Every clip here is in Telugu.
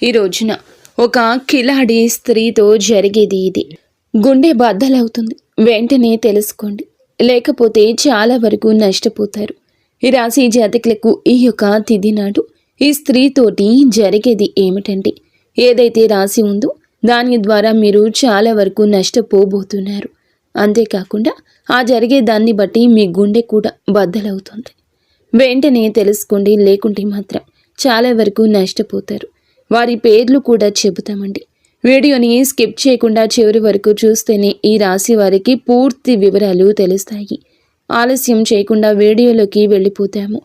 ఈ రోజున ఒక కిలాడి స్త్రీతో జరిగేది ఇది. గుండె బద్దలవుతుంది. వెంటనే తెలుసుకోండి, లేకపోతే చాలా వరకు నష్టపోతారు. ఈ రాశి జాతకులకు ఈ యొక్క తిథి నాడు ఈ స్త్రీతోటి జరిగేది ఏమిటంటే, ఏదైతే రాసి ఉందో దాని ద్వారా మీరు చాలా వరకు నష్టపోబోతున్నారు. అంతేకాకుండా ఆ జరిగే దాన్ని బట్టి మీ గుండె కూడా బద్దలవుతుంది. వెంటనే తెలుసుకోండి, లేకుంటే మాత్రం చాలా వరకు నష్టపోతారు. వారి పేర్లు కూడా చెబుతామండి. వీడియోని స్కిప్ చేయకుండా చివరి వరకు చూస్తేనే ఈ రాశి వారికి పూర్తి వివరాలు తెలుస్తాయి. ఆలస్యం చేయకుండా వీడియోలోకి వెళ్ళిపోతాము.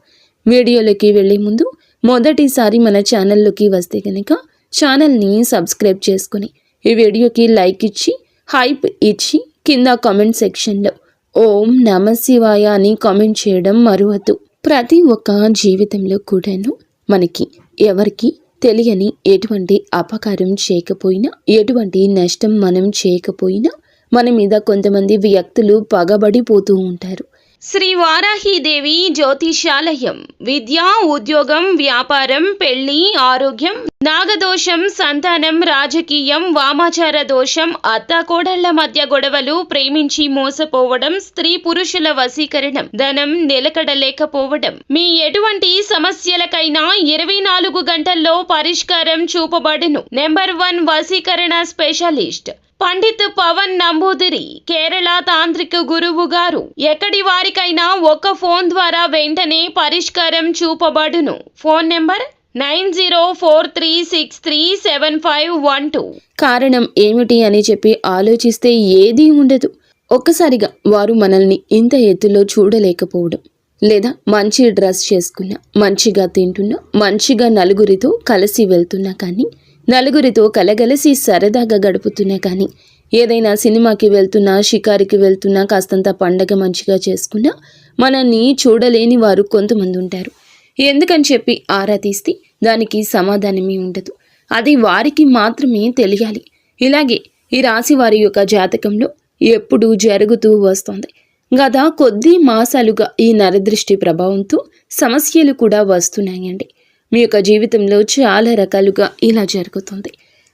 వీడియోలోకి వెళ్ళే ముందు మొదటిసారి మన ఛానల్లోకి వస్తే కనుక ఛానల్ని సబ్స్క్రైబ్ చేసుకుని ఈ వీడియోకి లైక్ ఇచ్చి హైప్ ఇచ్చి కింద కామెంట్ సెక్షన్లో ఓం నమ శివాయ అని కామెంట్ చేయడం మరువద్దు. ప్రతి ఒక్క జీవితంలో కూడాను మనకి ఎవరికి తెలియని ఎటువంటి అపకారం చేయకపోయినా, ఎటువంటి నష్టం మనం చేయకపోయినా మన మీద కొంతమంది వ్యక్తులు పగబడిపోతూ ఉంటారు. శ్రీ వారాహీదేవి జ్యోతిషాలయం. విద్య, ఉద్యోగం, వ్యాపారం, పెళ్లి, ఆరోగ్యం, నాగదోషం, సంతానం, రాజకీయం, వామాచార దోషం, అత్తాకోడళ్ల మధ్య గొడవలు, ప్రేమించి మోసపోవడం, స్త్రీ పురుషుల వశీకరణం, ధనం నిలకడలేకపోవడం, మీ ఎటువంటి సమస్యలకైనా 24 గంటల్లో పరిష్కారం చూపబడును. నెంబర్ 1 వశీకరణ స్పెషలిస్ట్ పండిత్ పవన్ నంబూదిరి, కేరళ తాంత్రిక గురువు గారు. ఎక్కడి వారికైనా ఒక్క ఫోన్ ద్వారా వెంటనే పరిష్కారం చూపబడును. Phone number 9043637512. కారణం ఏమిటి అని చెప్పి ఆలోచిస్తే ఏదీ ఉండదు. ఒక్కసారిగా వారు మనల్ని ఇంత ఎత్తులో చూడలేకపోవడం, లేదా మంచి డ్రెస్ చేసుకున్నా, మంచిగా తింటున్నా, మంచిగా నలుగురితో కలిసి వెళ్తున్నా కానీ, నలుగురితో కలగలిసి సరదాగా గడుపుతున్నా కానీ, ఏదైనా సినిమాకి వెళ్తున్నా, షికారికి వెళ్తున్నా, కాస్తంత పండగ మంచిగా చేసుకున్నా మనల్ని చూడలేని వారు కొంతమంది ఉంటారు. ఎందుకని చెప్పి ఆరా తీస్తే దానికి సమాధానమే ఉండదు. అది వారికి మాత్రమే తెలియాలి. ఇలాగే ఈ రాశి వారి యొక్క జాతకంలో ఎప్పుడూ జరుగుతూ వస్తుంది. గత కొద్ది మాసాలుగా ఈ నరదృష్టి ప్రభావంతో సమస్యలు కూడా వస్తున్నాయండి. మీ యొక్క జీవితంలో చాలా రకాలుగా ఇలా జరుగుతుంది.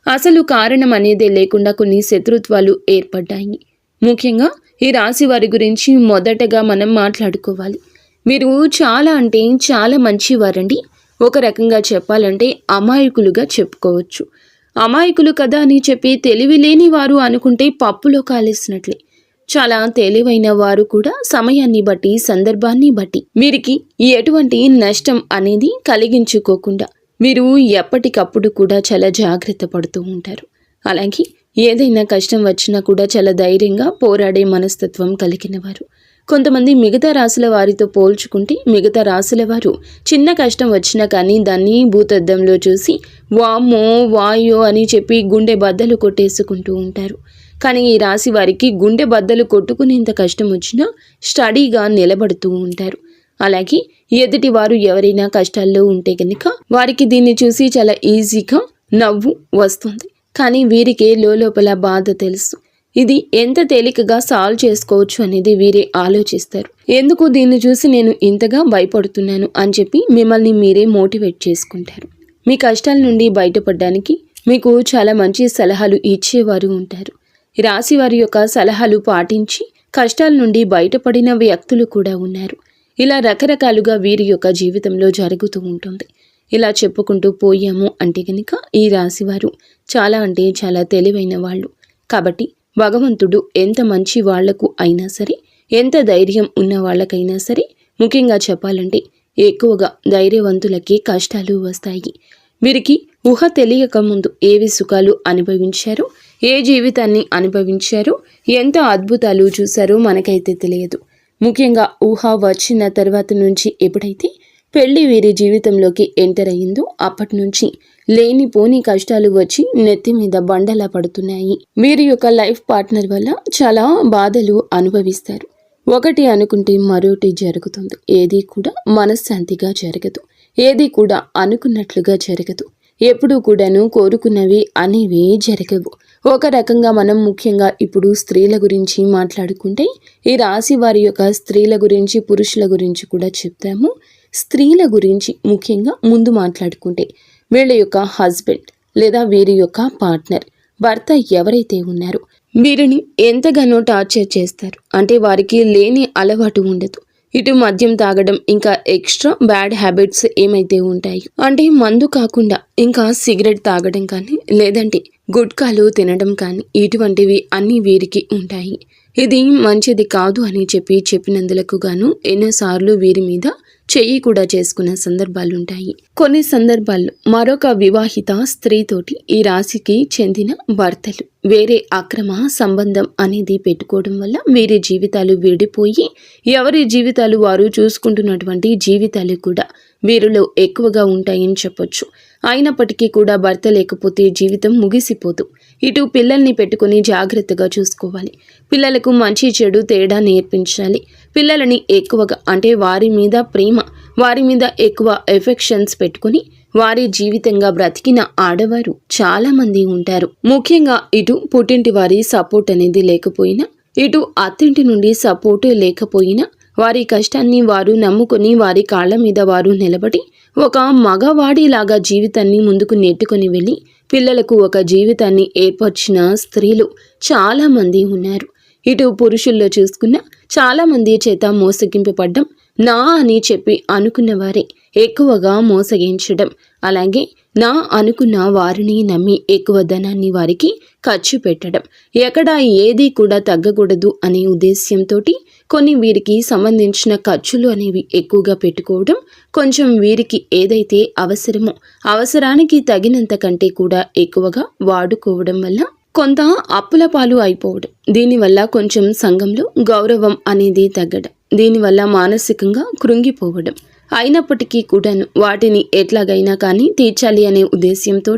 అసలు కారణం అనేదే లేకుండా కొన్ని శత్రుత్వాలు ఏర్పడ్డాయి. ముఖ్యంగా ఈ రాశి వారి గురించి మొదటగా మనం మాట్లాడుకోవాలి. మీరు చాలా అంటే చాలా మంచివారండి. ఒక రకంగా చెప్పాలంటే అమాయకులుగా చెప్పుకోవచ్చు. అమాయకులు కదా అని చెప్పి తెలివి లేని వారు అనుకుంటే పప్పులో కాలేసినట్లే. చాలా తెలివైన వారు కూడా సమయాన్ని బట్టి, సందర్భాన్ని బట్టి వీరికి ఎటువంటి నష్టం అనేది కలిగించుకోకుండా వీరు ఎప్పటికప్పుడు కూడా చాలా జాగ్రత్త పడుతూ ఉంటారు. అలాగే ఏదైనా కష్టం వచ్చినా కూడా చాలా ధైర్యంగా పోరాడే మనస్తత్వం కలిగిన వారు. కొంతమంది మిగతా రాశుల వారితో పోల్చుకుంటే మిగతా రాశుల వారు చిన్న కష్టం వచ్చినా కానీ దాన్ని భూతద్దంలో చూసి వామ్మో వాయో అని చెప్పి గుండె బద్దలు కొట్టేసుకుంటూ ఉంటారు. కానీ ఈ రాశి వారికి గుండె బద్దలు కొట్టుకునేంత కష్టం వచ్చినా స్టడీగా నిలబడుతూ ఉంటారు. అలాగే ఎదుటి వారు ఎవరైనా కష్టాల్లో ఉంటే కనుక వారికి దీన్ని చూసి చాలా ఈజీగా నవ్వు వస్తుంది. కానీ వీరికే లోపల బాధ తెలుసు. ఇది ఎంత తేలికగా సాల్వ్ చేసుకోవచ్చు అనేది వీరే ఆలోచిస్తారు. ఎందుకు దీన్ని చూసి నేను ఇంతగా భయపడుతున్నాను అని చెప్పి మిమ్మల్ని మీరే మోటివేట్ చేసుకుంటారు. మీ కష్టాల నుండి బయటపడడానికి మీకు చాలా మంచి సలహాలు ఇచ్చేవారు ఉంటారు. రాశి వారి యొక్క సలహాలు పాటించి కష్టాల నుండి బయటపడిన వ్యక్తులు కూడా ఉన్నారు. ఇలా రకరకాలుగా వీరి యొక్క జీవితంలో జరుగుతూ ఉంటుంది. ఇలా చెప్పుకుంటూ పోయాము అంటే కనుక ఈ రాశివారు చాలా అంటే చాలా తెలివైన వాళ్ళు. కాబట్టి భగవంతుడు ఎంత మంచి వాళ్లకు అయినా సరే, ఎంత ధైర్యం ఉన్న వాళ్ళకైనా సరే, ముఖ్యంగా చెప్పాలంటే ఎక్కువగా ధైర్యవంతులకి కష్టాలు వస్తాయి. వీరికి ఊహ తెలియక ముందు ఏవి సుఖాలు అనుభవించారో, ఏ జీవితాన్ని అనుభవించారో, ఎంత అద్భుతాలు చూశారో మనకైతే తెలియదు. ముఖ్యంగా ఊహ వచ్చిన తర్వాత నుంచి ఎప్పుడైతే పెళ్లి వీరి జీవితంలోకి ఎంటర్ అయ్యిందో అప్పటి నుంచి లేనిపోని కష్టాలు వచ్చి నెత్తి మీద బండలా పడుతున్నాయి. వీరి యొక్క లైఫ్ పార్ట్నర్ వల్ల చాలా బాధలు అనుభవిస్తారు. ఒకటి అనుకుంటే మరొకటి జరుగుతుంది. ఏది కూడా మనశ్శాంతిగా జరగదు. ఏది కూడా అనుకున్నట్లుగా జరగదు. ఎప్పుడూ కూడాను కోరుకున్నవి అనేవి జరగవు. ఒక రకంగా మనం ముఖ్యంగా ఇప్పుడు స్త్రీల గురించి మాట్లాడుకుంటే ఈ రాశి వారి యొక్క స్త్రీల గురించి, పురుషుల గురించి కూడా చెప్తాము. స్త్రీల గురించి ముఖ్యంగా ముందు మాట్లాడుకుంటే వీళ్ళ యొక్క హస్బెండ్ లేదా వీరి యొక్క పార్ట్నర్ భర్త ఎవరైతే ఉన్నారో వీరిని ఎంతగానో టార్చర్ చేస్తారు. అంటే వారికి లేని అలవాటు ఉండదు. ఇటు మద్యం తాగడం, ఇంకా ఎక్స్ట్రా బ్యాడ్ హ్యాబిట్స్ ఏమైతే ఉంటాయి అంటే మందు కాకుండా ఇంకా సిగరెట్ తాగడం కానీ, లేదంటే గుట్కాలు తినడం కానీ, ఇటువంటివి అన్నీ వీరికి ఉంటాయి. ఇది మంచిది కాదు అని చెప్పినందులకు గాను ఎన్నోసార్లు వీరి మీద చెయ్యి కూడా చేసుకున్న సందర్భాలుంటాయి. కొన్ని సందర్భాల్లో మరొక వివాహిత స్త్రీతోటి ఈ రాశికి చెందిన భర్తలు వేరే అక్రమ సంబంధం అనేది పెట్టుకోవడం వల్ల వీరి జీవితాలు విడిపోయి ఎవరి జీవితాలు వారు చూసుకుంటున్నటువంటి జీవితాలు కూడా వీరిలో ఎక్కువగా ఉంటాయని చెప్పొచ్చు. అయినప్పటికీ కూడా భర్త లేకపోతే జీవితం ముగిసిపోదు. ఇటు పిల్లల్ని పెట్టుకుని జాగ్రత్తగా చూసుకోవాలి. పిల్లలకు మంచి చెడు తేడా నేర్పించాలి. పిల్లలని ఎక్కువగా అంటే వారి మీద ప్రేమ, వారి మీద ఎక్కువ ఎఫెక్షన్స్ పెట్టుకుని వారి జీవితంగా బ్రతికిన ఆడవారు చాలా మంది ఉంటారు. ముఖ్యంగా ఇటు పుట్టింటి వారి సపోర్ట్ అనేది లేకపోయినా, ఇటు అత్తింటి నుండి సపోర్ట్ లేకపోయినా వారి కష్టాన్ని వారు నమ్ముకొని వారి కాళ్ళ మీద వారు నిలబడి ఒక మగవాడిలాగా జీవితాన్ని ముందుకు నెట్టుకొని వెళ్ళి పిల్లలకు ఒక జీవితాన్ని ఏర్పరిచిన స్త్రీలు చాలామంది ఉన్నారు. ఇటు పురుషుల్లో చూసుకున్న చాలామంది చేత మోసగింపబడ్డం, నా అని చెప్పి అనుకున్న వారే ఎక్కువగా మోసగించడం, అలాగే నా అనుకున్న వారిని నమ్మి ఎక్కువ ధనాన్ని వారికి ఖర్చు పెట్టడం, ఎక్కడ ఏది కూడా తగ్గకూడదు అనే ఉద్దేశ్యంతో కొన్ని వీరికి సంబంధించిన ఖర్చులు అనేవి ఎక్కువగా పెట్టుకోవడం, కొంచెం వీరికి ఏదైతే అవసరమో అవసరానికి తగినంత కంటే కూడా ఎక్కువగా వాడుకోవడం వల్ల కొంత అప్పుల పాలు అయిపోవడం, దీనివల్ల కొంచెం సంఘంలో గౌరవం అనేది తగ్గడం, దీనివల్ల మానసికంగా కృంగిపోవడం, అయినప్పటికీ కూడాను వాటిని ఎట్లాగైనా కానీ తీర్చాలి అనే ఉద్దేశ్యంతో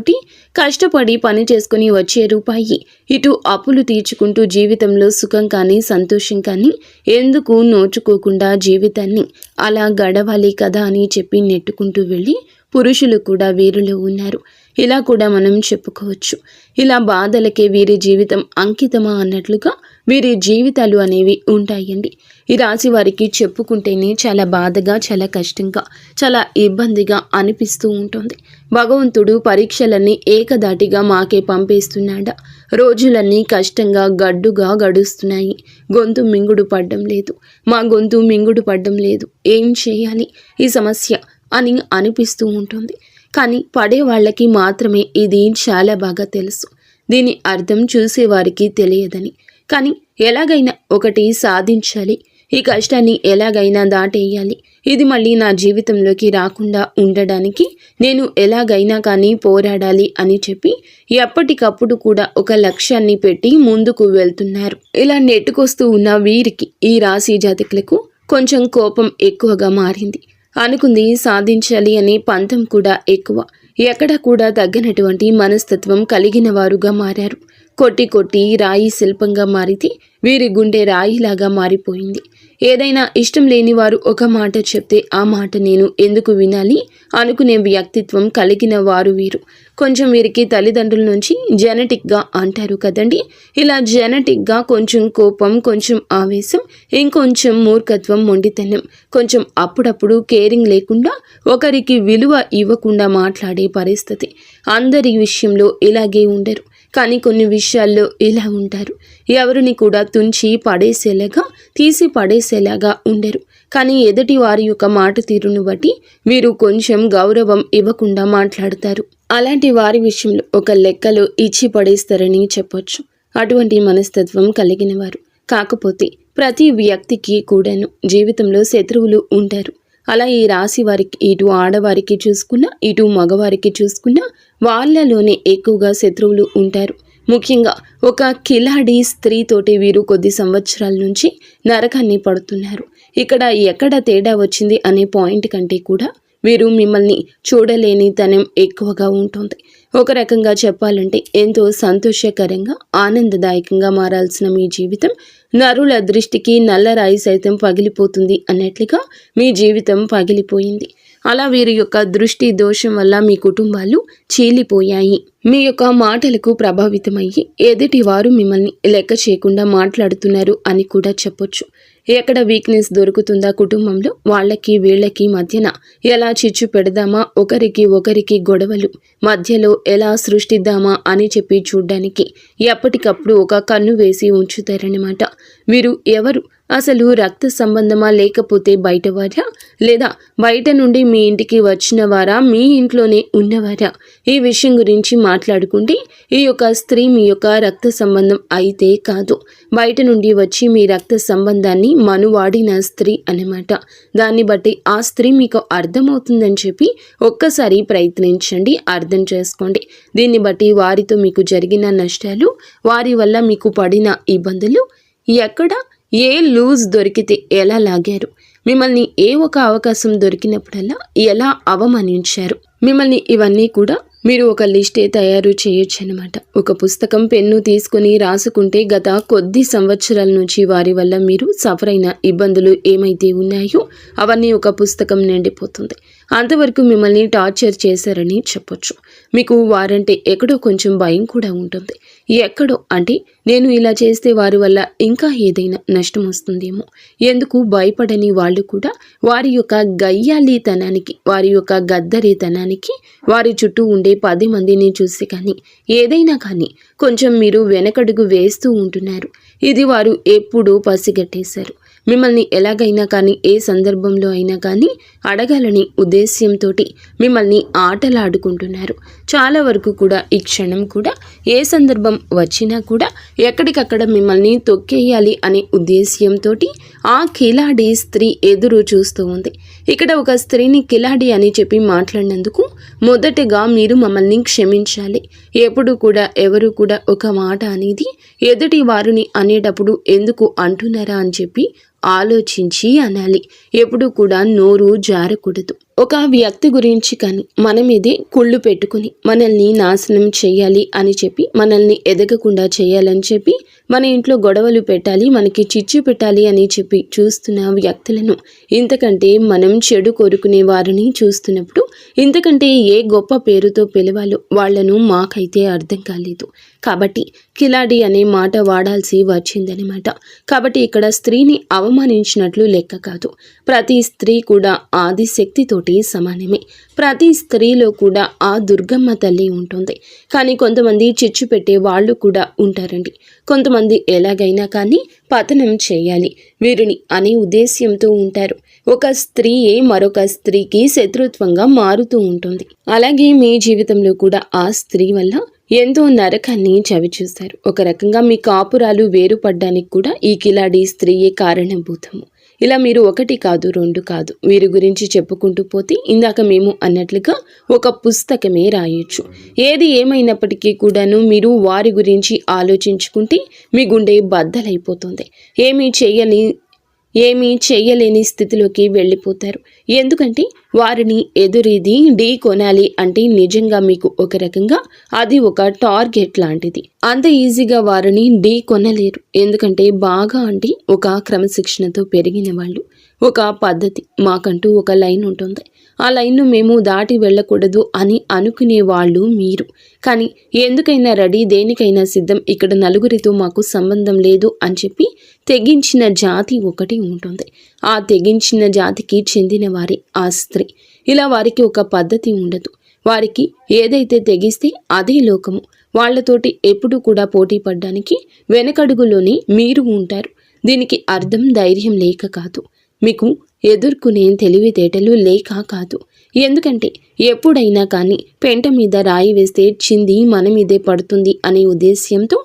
కష్టపడి పని చేసుకుని వచ్చే రూపాయి ఇటు అప్పులు తీర్చుకుంటూ జీవితంలో సుఖం కానీ సంతోషం కానీ ఎందుకు నోచుకోకుండా జీవితాన్ని అలా గడవాలి కదా అని చెప్పి నెట్టుకుంటూ వెళ్ళి పురుషులు కూడా వీరిలో ఉన్నారు. ఇలా కూడా మనం చెప్పుకోవచ్చు. ఇలా బాధలకే వీరి జీవితం అంకితమా అన్నట్లుగా వీరి జీవితాలు అనేవి ఉంటాయండి. ఈ రాశి వారికి చెప్పుకుంటేనే చాలా బాధగా, చాలా కష్టంగా, చాలా ఇబ్బందిగా అనిపిస్తూ ఉంటుంది. భగవంతుడు పరీక్షలన్నీ ఏకదాటిగా మాకే పంపేస్తున్నాడా? రోజులన్నీ కష్టంగా గడ్డుగా గడుస్తున్నాయి. గొంతు మింగుడు పడ్డం లేదు, మా గొంతు మింగుడు పడ్డం లేదు, ఏం చేయాలి ఈ సమస్య అని అనిపిస్తూ ఉంటుంది. కానీ పడే వాళ్ళకి మాత్రమే ఇది చాలా బాగా తెలుసు. దీని అర్థం చూసేవారికి తెలియదని. కానీ ఎలాగైనా ఒకటి సాధించాలి, ఈ కష్టాన్ని ఎలాగైనా దాటేయాలి, ఇది మళ్ళీ నా జీవితంలోకి రాకుండా ఉండడానికి నేను ఎలాగైనా కానీ పోరాడాలి అని చెప్పి ఎప్పటికప్పుడు కూడా ఒక లక్ష్యాన్ని పెట్టి ముందుకు వెళ్తున్నారు. ఇలా నెట్టుకొస్తూ ఉన్న వీరికి, ఈ రాశి జాతకులకు కొంచెం కోపం ఎక్కువగా మారింది. అనుకుంది సాధించాలి అనే పంతం కూడా ఎక్కువ. ఎక్కడ కూడా తగ్గనటువంటి మనస్తత్వం కలిగిన వారుగా మారారు. కొట్టి కొట్టి రాయి శిల్పంగా మారితే వీరి గుండె రాయిలాగా మారిపోయింది. ఏదైనా ఇష్టం లేని వారు ఒక మాట చెప్తే ఆ మాట నేను ఎందుకు వినాలి అనుకునే వ్యక్తిత్వం కలిగిన వారు వీరు. కొంచెం వీరికి తల్లిదండ్రుల నుంచి జెనెటిక్గా అంటారు కదండి, ఇలా జెనెటిక్గా కొంచెం కోపం, కొంచెం ఆవేశం, ఇంకొంచెం మూర్ఖత్వం, మొండితనం, కొంచెం అప్పుడప్పుడు కేరింగ్ లేకుండా ఒకరికి విలువ ఇవ్వకుండా మాట్లాడే పరిస్థితి. అందరి విషయంలో ఇలాగే ఉండరు, కానీ కొన్ని విషయాల్లో ఇలా ఉంటారు. ఎవరిని కూడా తుంచి పడేసేలాగా, తీసి పడేసేలాగా ఉండరు. కానీ ఎదుటి వారి యొక్క మాట తీరును బట్టి వీరు కొంచెం గౌరవం ఇవ్వకుండా మాట్లాడతారు. అలాంటి వారి విషయంలో ఒక లెక్కలో ఇచ్చి పడేస్తారని చెప్పొచ్చు. అటువంటి మనస్తత్వం కలిగిన వారు. కాకపోతే ప్రతి వ్యక్తికి కూడాను జీవితంలో శత్రువులు ఉంటారు. అలా ఈ రాశి వారికి, ఇటు ఆడవారికి చూసుకున్నా, ఇటు మగవారికి చూసుకున్నా వాళ్ళలోనే ఎక్కువగా శత్రువులు ఉంటారు. ముఖ్యంగా ఒక కిలాడి స్త్రీతోటి వీరు కొద్ది సంవత్సరాల నుంచి నరకాన్ని పడుతున్నారు. ఇక్కడ ఎక్కడ తేడా వచ్చింది అనే పాయింట్ కంటే కూడా వీరు మిమ్మల్ని చూడలేని తనం ఎక్కువగా ఉంటుంది. ఒక రకంగా చెప్పాలంటే ఎంతో సంతోషకరంగా, ఆనందదాయకంగా మారాల్సిన మీ జీవితం నరుల దృష్టికి నల్లరాయి సైతం పగిలిపోతుంది అన్నట్లుగా మీ జీవితం పగిలిపోయింది. అలా వీరి యొక్క దృష్టి దోషం వల్ల మీ కుటుంబాలు చీలిపోయాయి. మీ యొక్క మాటలకు ప్రభావితమయ్యి ఎదుటి వారు మిమ్మల్ని లెక్క చేయకుండా మాట్లాడుతున్నారు అని కూడా చెప్పొచ్చు. ఎక్కడ వీక్నెస్ దొరుకుతుందా కుటుంబంలో, వాళ్ళకి వీళ్ళకి మధ్యన ఎలా చిచ్చు పెడదామా, ఒకరికి గొడవలు మధ్యలో ఎలా సృష్టిద్దామా అని చెప్పి చూడ్డానికి ఎప్పటికప్పుడు ఒక కన్ను వేసి ఉంచుతారన్నమాట. వీరు ఎవరు? అసలు రక్త సంబంధమా, లేకపోతే బయటవారా, లేదా బయట నుండి మీ ఇంటికి వచ్చిన వారా, మీ ఇంట్లోనే ఉన్నవారా? ఈ విషయం గురించి మాట్లాడుకుంటే ఈ యొక్క స్త్రీ మీ యొక్క రక్త సంబంధం అయితే కాదు, బయట నుండి వచ్చి మీ రక్త సంబంధాన్ని మనువాడిన స్త్రీ అన్నమాట. దాన్ని బట్టి ఆ స్త్రీ మీకు అర్థమవుతుందని చెప్పి ఒక్కసారి ప్రయత్నించండి, అర్థం చేసుకోండి. దీన్ని బట్టి వారితో మీకు జరిగిన నష్టాలు, వారి వల్ల మీకు పడిన ఇబ్బందులు, ఎక్కడ ఏ లూజ్ దొరికితే ఎలా లాగారు, మిమ్మల్ని ఏ ఒక అవకాశం దొరికినప్పుడల్లా ఎలా అవమానించారు, మిమ్మల్ని ఇవన్నీ కూడా మీరు ఒక లిస్టే తయారు చేయొచ్చు అనమాట. ఒక పుస్తకం, పెన్ను తీసుకుని రాసుకుంటే గత కొద్ది సంవత్సరాల నుంచి వారి వల్ల మీరు సఫర్ అయిన ఇబ్బందులు ఏమైతే ఉన్నాయో అవన్నీ ఒక పుస్తకం నిండిపోతుంది. అంతవరకు మిమ్మల్ని టార్చర్ చేశారని చెప్పొచ్చు. మీకు వారంటే ఎక్కడో కొంచెం భయం కూడా ఉంటుంది. ఎక్కడో అంటే నేను ఇలా చేస్తే వారి వల్ల ఇంకా ఏదైనా నష్టం వస్తుందేమో, ఎందుకు భయపడని వాళ్ళు కూడా వారి యొక్క గయ్యాలీతనానికి, వారి యొక్క గద్దరితనానికి, వారి చుట్టూ ఉండే 10 మందిని చూసి కానీ ఏదైనా కానీ కొంచెం మీరు వెనకడుగు వేస్తూ ఉంటున్నారు. ఇది వారు ఎప్పుడూ పసిగట్టేశారు. మిమ్మల్ని ఎలాగైనా కానీ, ఏ సందర్భంలో అయినా కానీ అడగాలని ఉద్దేశ్యంతో మిమ్మల్ని ఆటలాడుకుంటున్నారు. చాలా వరకు కూడా ఈ క్షణం కూడా ఏ సందర్భం వచ్చినా కూడా ఎక్కడికక్కడ మిమ్మల్ని తొక్కేయాలి అనే ఉద్దేశ్యంతో ఆ కిలాడి స్త్రీ ఎదురు చూస్తూ ఉంది. ఇక్కడ ఒక స్త్రీని కిలాడి అని చెప్పి మాట్లాడినందుకు మొదటగా మీరు మమ్మల్ని క్షమించాలి. ఎప్పుడు కూడా ఎవరు కూడా ఒక మాట అనేది ఎదుటి వారిని అనేటప్పుడు ఎందుకు అంటున్నారా అని చెప్పి ఆలోచించి అనాలి. ఎప్పుడు కూడా నోరు జారకూడదు. ఒక వ్యక్తి గురించి కానీ మన మీదే కుళ్ళు పెట్టుకుని మనల్ని నాశనం చేయాలి అని చెప్పి, మనల్ని ఎదగకుండా చేయాలని చెప్పి, మన ఇంట్లో గొడవలు పెట్టాలి, మనకి చిచ్చు పెట్టాలి అని చెప్పి చూస్తున్న వ్యక్తులను, ఇంతకంటే మనం చెడు కోరుకునే వారిని చూస్తున్నప్పుడు ఇంతకంటే ఏ గొప్ప పేరుతో పిలవాలో వాళ్లను మాకైతే అర్థం కాలేదు. కాబట్టి కిలాడి అనే మాట వాడాల్సి వచ్చిందనమాట. కాబట్టి ఇక్కడ స్త్రీని అవమానించినట్లు లెక్క కాదు. ప్రతి స్త్రీ కూడా ఆదిశక్తితోటి సమానమే. ప్రతి స్త్రీలో కూడా ఆ దుర్గమ్మ తల్లి ఉంటుంది. కానీ కొంతమంది చిచ్చు పెట్టే వాళ్ళు కూడా ఉంటారండి. కొంతమంది ఎలాగైనా కానీ పతనం చేయాలి వీరిని అనే ఉద్దేశ్యంతో ఉంటారు. ఒక స్త్రీయే మరొక స్త్రీకి శత్రుత్వంగా మారుతూ ఉంటుంది. అలాగే మీ జీవితంలో కూడా ఆ స్త్రీ వల్ల ఎంతో నరకాన్ని చవిచూస్తారు. ఒక రకంగా మీ కాపురాలు వేరుపడ్డానికి కూడా ఈ కిలాడి స్త్రీయే కారణభూతము. ఇలా మీరు 1 కాదు 2 కాదు వీరి గురించి చెప్పుకుంటూ పోతే ఇందాక మేము అన్నట్లుగా ఒక పుస్తకమే రాయొచ్చు. ఏది ఏమైనప్పటికీ కూడాను మీరు వారి గురించి ఆలోచించుకుంటే మీ గుండె బద్దలైపోతుంది. ఏమీ చేయలేని స్థితిలోకి వెళ్ళిపోతారు. ఎందుకంటే వారిని ఎదురీది ఢీ కొనాలి అంటే నిజంగా మీకు ఒక రకంగా అది ఒక టార్గెట్ లాంటిది. అంత ఈజీగా వారిని ఢీ కొనలేరు. ఎందుకంటే బాగా అంటే ఒక క్రమశిక్షణతో పెరిగిన వాళ్ళు, ఒక పద్ధతి, మాకంటూ ఒక లైన్ ఉంటుంది. ఆ లైన్ను మేము దాటి వెళ్ళకూడదు అని అనుకునే వాళ్ళు మీరు. కానీ ఎందుకైనా రెడీ, దేనికైనా సిద్ధం, ఇక్కడ నలుగురితో మాకు సంబంధం లేదు అని చెప్పి తెగించిన జాతి ఒకటి ఉంటుంది. ఆ తెగించిన జాతికి చెందిన వారే ఆ స్త్రీ. ఇలా వారికి ఒక పద్ధతి ఉండదు. వారికి ఏదైతే తెగిస్తే అదే లోకము. వాళ్లతోటి ఎప్పుడు కూడా పోటీ పడ్డానికి వెనకడుగులోనే మీరు ఉంటారు. దీనికి అర్థం ధైర్యం లేక కాదు, మీకు ఎదుర్కొనే తెలివితేటలు లేక కాదు. ఎందుకంటే ఎప్పుడైనా కానీ పెంట మీద రాయి వేస్తే చింది మన మీదే పడుతుంది అనే ఉద్దేశ్యంతో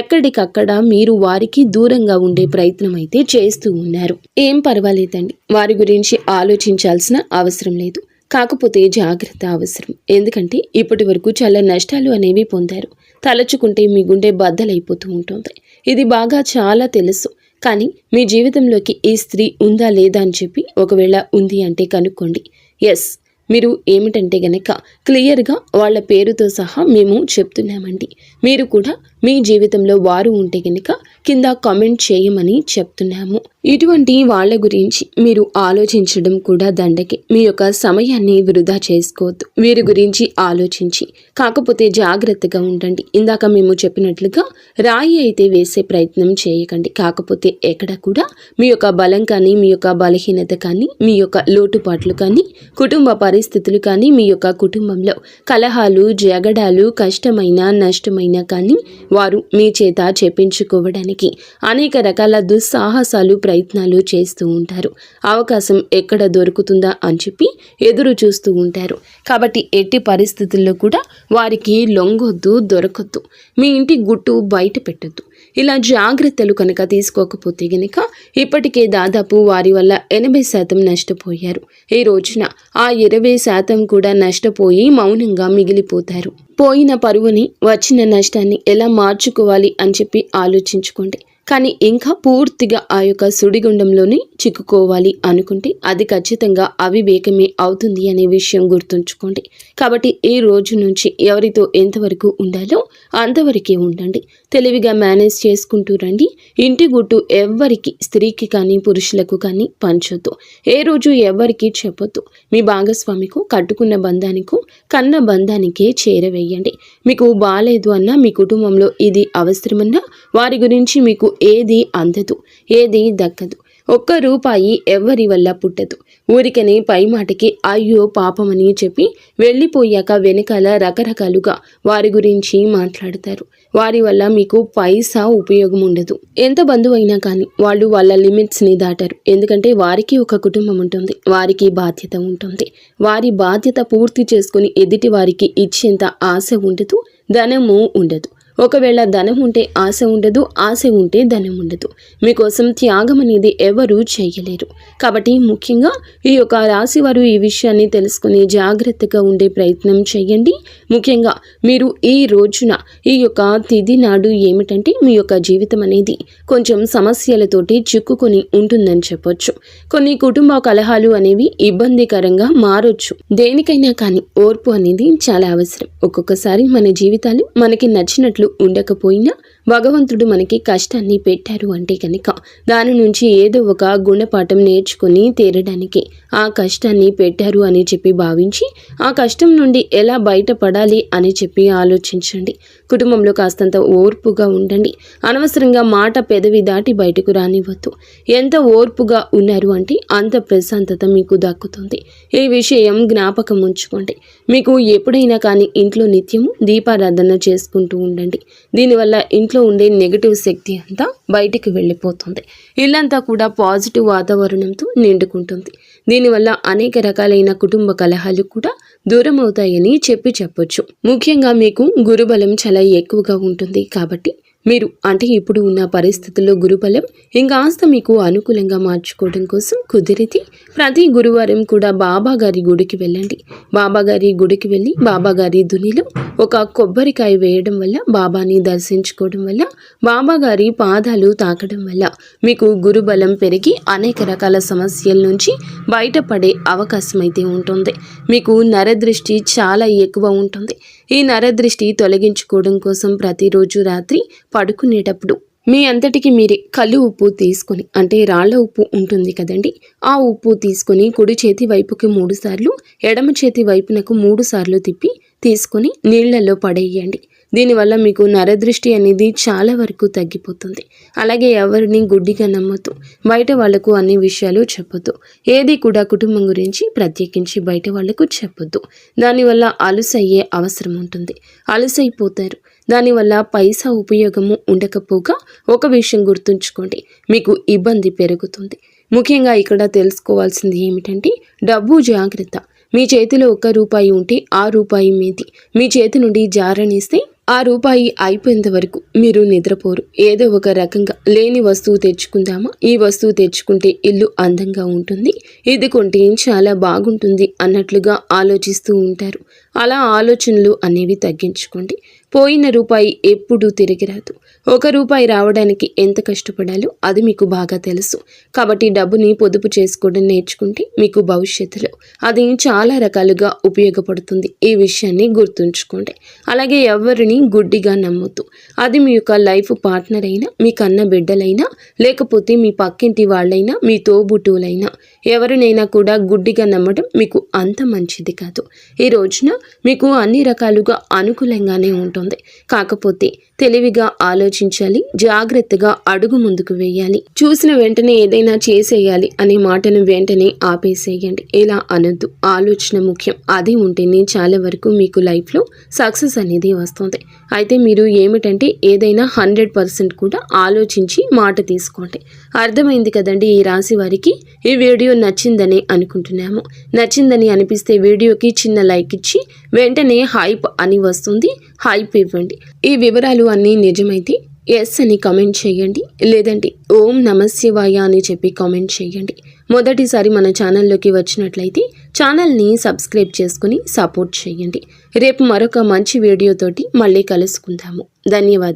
ఎక్కడికక్కడ మీరు వారికి దూరంగా ఉండే ప్రయత్నం అయితే చేస్తూ ఉన్నారు. ఏం పర్వాలేదండి, వారి గురించి ఆలోచించాల్సిన అవసరం లేదు. కాకపోతే జాగ్రత్త అవసరం. ఎందుకంటే ఇప్పటి వరకు చాలా నష్టాలు అనేవి పొందారు. తలచుకుంటే మీ గుండె బద్దలైపోతూ ఉంటుంది. ఇది బాగా చాలా తెలుసు. కానీ మీ జీవితంలోకి ఈ స్త్రీ ఉందా లేదా అని చెప్పి ఒకవేళ ఉంది అంటే కనుక్కోండి. ఎస్, మీరు ఏమిటంటే గనక క్లియర్గా వాళ్ళ పేరుతో సహా మేము చెప్తున్నామండి. మీరు కూడా మీ జీవితంలో వారు ఉంటే గనక కింద కామెంట్ చేయమని చెప్తున్నాము. ఇటువంటి వాళ్ళ గురించి మీరు ఆలోచించడం కూడా దండకే. మీ యొక్క సమయాన్ని వృధా చేసుకోవద్దు. వీరి గురించి ఆలోచించి కాకపోతే జాగ్రత్తగా ఉండండి. ఇందాక మేము చెప్పినట్లుగా రాయి అయితే వేసే ప్రయత్నం చేయకండి. కాకపోతే ఎక్కడ కూడా మీ యొక్క బలం కానీ, మీ యొక్క బలహీనత కానీ, మీ యొక్క లోటుపాట్లు కానీ, కుటుంబ పరిస్థితులు కానీ, మీ యొక్క కుటుంబంలో కలహాలు, జగడాలు, కష్టమైన నష్టమైన కానీ వారు మీ చేత చెప్పించుకోవడానికి అనేక రకాల దుస్సాహసాలు ప్రయత్నాలు చేస్తూ ఉంటారు. అవకాశం ఎక్కడ దొరుకుతుందా అని చెప్పి ఎదురు చూస్తూ ఉంటారు. కాబట్టి ఎట్టి పరిస్థితుల్లో కూడా వారికి లొంగొద్దు, దొరకొద్దు. మీ ఇంటి గుట్టు బయట పెట్టొద్దు. ఇలా జాగ్రత్తలు కనుక తీసుకోకపోతే గనక ఇప్పటికే దాదాపు వారి వల్ల 80% నష్టపోయారు. ఈ రోజున ఆ 20% కూడా నష్టపోయి మౌనంగా మిగిలిపోతారు. పోయిన పరువుని, వచ్చిన నష్టాన్ని ఎలా మార్చుకోవాలి అని చెప్పి ఆలోచించుకోండి. కానీ ఇంకా పూర్తిగా ఆ యొక్క సుడిగుండంలోనే చిక్కుకోవాలి అనుకుంటే అది ఖచ్చితంగా అవివేకమే అవుతుంది అనే విషయం గుర్తుంచుకోండి. కాబట్టి ఈ రోజు నుంచి ఎవరితో ఎంతవరకు ఉండాలో అంతవరకే ఉండండి. తెలివిగా మేనేజ్ చేసుకుంటూ రండి. ఇంటి గుట్టు ఎవ్వరికి, స్త్రీకి కానీ పురుషులకు కానీ పంచొద్దు. ఏ రోజు ఎవ్వరికి చెప్పొద్దు. మీ భాగస్వామికు, కట్టుకున్న బంధానికో, కన్న బంధానికే చేరవేయండి. మీకు బాలేదు అన్నా, మీ కుటుంబంలో ఇది అవసరమన్నా వారి గురించి మీకు ఏది అందదు, ఏది దక్కదు. ఒక్క రూపాయి ఎవ్వరి వల్ల పుట్టదు. ఊరికనే పై మాటకి అయ్యో పాపమని చెప్పి వెళ్ళిపోయాక వెనకాల రకరకాలుగా వారి గురించి మాట్లాడతారు. వారి వల్ల మీకు పైసా ఉపయోగం ఉండదు. ఎంత బంధువైనా కానీ వాళ్ళు వాళ్ళ లిమిట్స్ని దాటారు. ఎందుకంటే వారికి ఒక కుటుంబం ఉంటుంది, వారికి బాధ్యత ఉంటుంది. వారి బాధ్యత పూర్తి చేసుకుని ఎదుటి వారికి ఇచ్చేంత ఆశ ఉండదు, ధనము ఉండదు. ఒకవేళ ధనం ఉంటే ఆశ ఉండదు, ఆశ ఉంటే ధనం ఉండదు. మీకోసం త్యాగం అనేది ఎవరూ చేయలేరు. కాబట్టి ముఖ్యంగా ఈ యొక్క రాశి వారు ఈ విషయాన్ని తెలుసుకుని జాగ్రత్తగా ఉండే ప్రయత్నం చేయండి. ముఖ్యంగా మీరు ఈ రోజున ఈ యొక్క తిథి నాడు ఏమిటంటే మీ యొక్క జీవితం అనేది కొంచెం సమస్యలతోటి చిక్కుకొని ఉంటుందని చెప్పొచ్చు. కొన్ని కుటుంబ కలహాలు అనేవి ఇబ్బందికరంగా మారొచ్చు. దేనికైనా కానీ ఓర్పు అనేది చాలా అవసరం. ఒక్కొక్కసారి మన జీవితాలు మనకి నచ్చినట్లు ఉండకపోయినా భగవంతుడు మనకి కష్టాన్ని పెట్టారు అంటే కనుక దాని నుంచి ఏదో ఒక గుణపాఠం నేర్చుకుని తీరడానికి ఆ కష్టాన్ని పెట్టారు అని చెప్పి భావించి ఆ కష్టం నుండి ఎలా బయటపడాలి అని చెప్పి ఆలోచించండి. కుటుంబంలో కాస్తంత ఓర్పుగా ఉండండి. అనవసరంగా మాట పెదవి దాటి బయటకు రానివ్వద్దు. ఎంత ఓర్పుగా ఉన్నారు అంటే అంత ప్రశాంతత మీకు దక్కుతుంది. ఈ విషయం జ్ఞాపకం ఉంచుకోండి. మీకు ఎప్పుడైనా కానీ ఇంట్లో నిత్యము దీపారాధన చేసుకుంటూ ఉండండి. దీనివల్ల ఇంట్లో ఉండే నెగటివ్ శక్తి అంతా బయటికి వెళ్ళిపోతుంది. ఇల్లంతా కూడా పాజిటివ్ వాతావరణంతో నిండుకుంటుంది. దీనివల్ల అనేక రకాలైన కుటుంబ కలహాలు కూడా దూరం అవుతాయని చెప్పొచ్చు. ముఖ్యంగా మీకు గురుబలం చాలా ఎక్కువగా ఉంటుంది. కాబట్టి మీరు అంటే ఇప్పుడు ఉన్న పరిస్థితుల్లో గురుబలం ఇంకాస్త మీకు అనుకూలంగా మార్చుకోవడం కోసం కుదిరితే ప్రతి గురువారం కూడా బాబాగారి గుడికి వెళ్ళండి. బాబాగారి గుడికి వెళ్ళి బాబాగారి దునిలో ఒక కొబ్బరికాయ వేయడం వల్ల, బాబాని దర్శించుకోవడం వల్ల, బాబాగారి పాదాలు తాకడం వల్ల మీకు గురుబలం పెరిగి అనేక రకాల సమస్యల నుంచి బయటపడే అవకాశం అయితే ఉంటుంది. మీకు నరదృష్టి చాలా ఎక్కువ ఉంటుంది. ఈ నరదృష్టి తొలగించుకోవడం కోసం ప్రతిరోజు రాత్రి పడుకునేటప్పుడు మీ అంతటికి మీరే కళ్ళు ఉప్పు తీసుకొని, అంటే రాళ్ల ఉప్పు ఉంటుంది కదండి, ఆ ఉప్పు తీసుకొని కుడి చేతి వైపుకి 3 సార్లు, ఎడమ చేతి వైపునకు 3 సార్లు తిప్పి తీసుకొని నీళ్లలో పడేయండి. దీనివల్ల మీకు నరదృష్టి అనేది చాలా వరకు తగ్గిపోతుంది. అలాగే ఎవరిని గుడ్డిగా నమ్మొద్దు. బయట వాళ్లకు అన్ని విషయాలు చెప్పొద్దు. ఏది కూడా కుటుంబం గురించి ప్రత్యేకించి బయట వాళ్లకు చెప్పొద్దు. దానివల్ల అలుసయ్యే అవసరం ఉంటుంది. అలుసైపోతారు. దానివల్ల పైసా ఉపయోగము ఉండకపోగా ఒక విషయం గుర్తుంచుకోండి, మీకు ఇబ్బంది పెరుగుతుంది. ముఖ్యంగా ఇక్కడ తెలుసుకోవాల్సింది ఏమిటంటే డబ్బు జాగ్రత్త. మీ చేతిలో 1 రూపాయి ఉంటే ఆ రూపాయి మీది. మీ చేతి నుండి జారనిస్తే ఆ రూపాయి అయిపోయేంత వరకు మీరు నిద్రపోరు. ఏదో ఒక రకంగా లేని వస్తువు తెచ్చుకుందామా, ఈ వస్తువు తెచ్చుకుంటే ఇల్లు అందంగా ఉంటుంది, ఇది కొంటే చాలా బాగుంటుంది అన్నట్లుగా ఆలోచిస్తూ ఉంటారు. అలా ఆలోచనలు అనేవి తగ్గించుకోండి. పోయిన రూపాయి ఎప్పుడూ తిరిగి రాదు. ఒక రూపాయి రావడానికి ఎంత కష్టపడాలో అది మీకు బాగా తెలుసు. కాబట్టి డబ్బుని పొదుపు చేసుకోవడం నేర్చుకుంటే మీకు భవిష్యత్తులో అది చాలా రకాలుగా ఉపయోగపడుతుంది. ఈ విషయాన్ని గుర్తుంచుకోండి. అలాగే ఎవరిని గుడ్డిగా నమ్మొద్దు. అది మీ యొక్క లైఫ్ పార్ట్నర్ అయినా, మీ కన్న బిడ్డలైనా, లేకపోతే మీ పక్కింటి వాళ్ళైనా, మీ తోబుట్టువులైనా, ఎవరినైనా కూడా గుడ్డిగా నమ్మడం మీకు అంత మంచిది కాదు. ఈ రోజున మీకు అన్ని రకాలుగా అనుకూలంగానే ఉంటుంది. కాకపోతే తెలివిగా ఆలోచించాలి, జాగ్రత్తగా అడుగు ముందుకు వేయాలి. చూసిన వెంటనే ఏదైనా చేసేయాలి అనే మాటను వెంటనే ఆపేసేయండి. ఇలా అనొద్దు. ఆలోచన ముఖ్యం. అది ఉంటేనే చాలా వరకు మీకు లైఫ్లో సక్సెస్ అనేది వస్తుంది. అయితే మీరు ఏమిటంటే ఏదైనా 100% కూడా ఆలోచించి మాట తీసుకోండి. అర్థమైంది కదండి ఈ రాశి వారికి. ఈ వీడియో నచ్చిందని అనుకుంటున్నాము. నచ్చిందని అనిపిస్తే వీడియోకి చిన్న లైక్ ఇచ్చి వెంటనే హైప్ అని వస్తుంది, హైప్ ఇవ్వండి. ఈ వివరాలు అన్నీ నిజమైతే ఎస్ అని కామెంట్ చేయండి, లేదంటే ఓం నమశివాయ అని చెప్పి కామెంట్ చేయండి. మొదటిసారి మన ఛానల్లోకి వచ్చినట్లయితే ఛానల్ని సబ్స్క్రైబ్ చేసుకుని సపోర్ట్ చేయండి. రేపు మరొక మంచి వీడియోతోటి మళ్ళీ కలుసుకుందాము. ధన్యవాదాలు.